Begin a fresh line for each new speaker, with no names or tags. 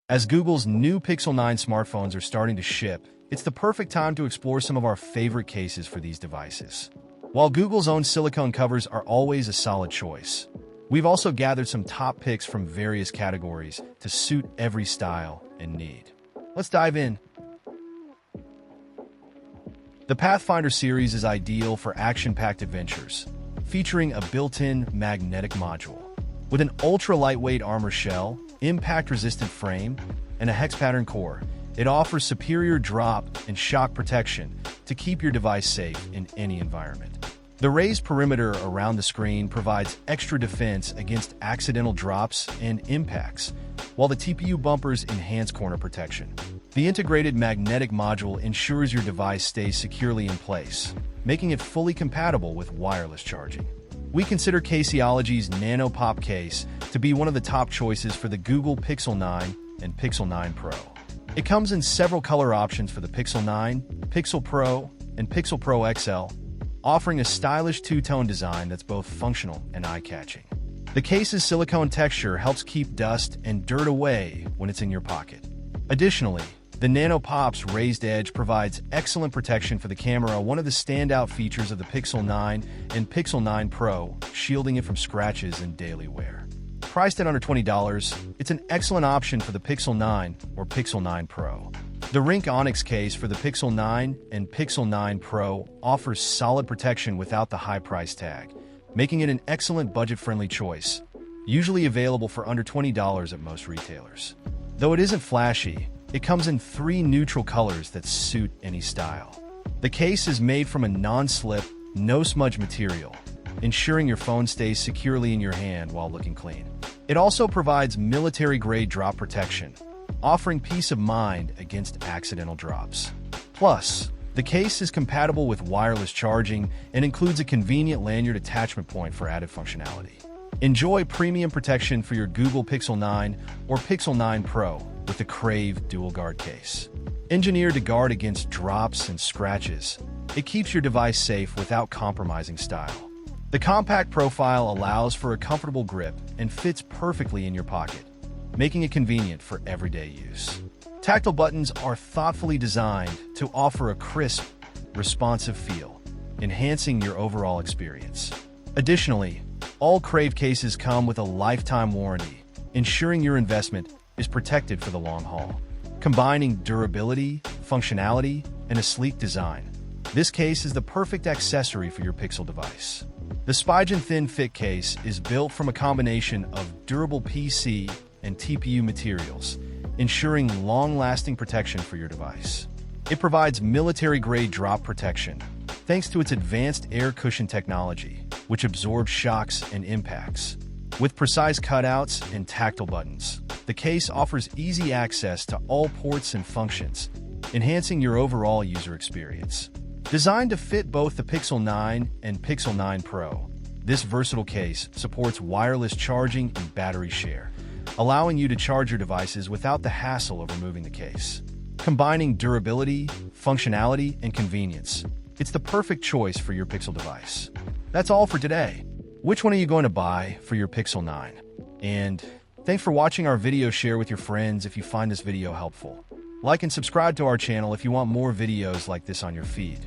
As Google's new Pixel 9 smartphones are starting to ship, it's the perfect time to explore some of our favorite cases for these devices. While Google's own silicone covers are always a solid choice, we've also gathered some top picks from various categories to suit every style and need. Let's dive in. The Pathfinder series is ideal for action-packed adventures, featuring a built-in magnetic module. With an ultra-lightweight armor shell, impact-resistant frame, and a hex-pattern core, it offers superior drop and shock protection to keep your device safe in any environment. The raised perimeter around the screen provides extra defense against accidental drops and impacts, while the TPU bumpers enhance corner protection. The integrated magnetic module ensures your device stays securely in place, making it fully compatible with wireless charging. We consider Caseology's Nano Pop case to be one of the top choices for the Google Pixel 9 and Pixel 9 Pro. It comes in several color options for the Pixel 9, Pixel Pro, and Pixel Pro XL, offering a stylish two-tone design that's both functional and eye-catching. The case's silicone texture helps keep dust and dirt away when it's in your pocket. Additionally, the Nano Pop's raised edge provides excellent protection for the camera, one of the standout features of the Pixel 9 and Pixel 9 Pro, shielding it from scratches in daily wear. Priced at under $20, it's an excellent option for the Pixel 9 or Pixel 9 Pro. The Rink Onyx case for the Pixel 9 and Pixel 9 Pro offers solid protection without the high price tag, making it an excellent budget-friendly choice, usually available for under $20 at most retailers. Though it isn't flashy, it comes in 3 neutral colors that suit any style. The case is made from a non-slip, no-smudge material, ensuring your phone stays securely in your hand while looking clean. It also provides military-grade drop protection, offering peace of mind against accidental drops. Plus, the case is compatible with wireless charging and includes a convenient lanyard attachment point for added functionality. Enjoy premium protection for your Google Pixel 9 or Pixel 9 Pro with the Crave Dual Guard case. Engineered to guard against drops and scratches, it keeps your device safe without compromising style. The compact profile allows for a comfortable grip and fits perfectly in your pocket, making it convenient for everyday use. Tactile buttons are thoughtfully designed to offer a crisp, responsive feel, enhancing your overall experience. Additionally, all Crave cases come with a lifetime warranty, ensuring your investment is protected for the long haul. Combining durability, functionality, and a sleek design, this case is the perfect accessory for your Pixel device. The Spigen Thin Fit case is built from a combination of durable PC and TPU materials, ensuring long-lasting protection for your device. It provides military-grade drop protection, thanks to its advanced air cushion technology, which absorbs shocks and impacts. With precise cutouts and tactile buttons, the case offers easy access to all ports and functions, enhancing your overall user experience. Designed to fit both the Pixel 9 and Pixel 9 Pro, this versatile case supports wireless charging and battery share, allowing you to charge your devices without the hassle of removing the case. Combining durability, functionality, and convenience, it's the perfect choice for your Pixel device. That's all for today. Which one are you going to buy for your Pixel 9? And thanks for watching our video. Share with your friends if you find this video helpful. Like and subscribe to our channel if you want more videos like this on your feed.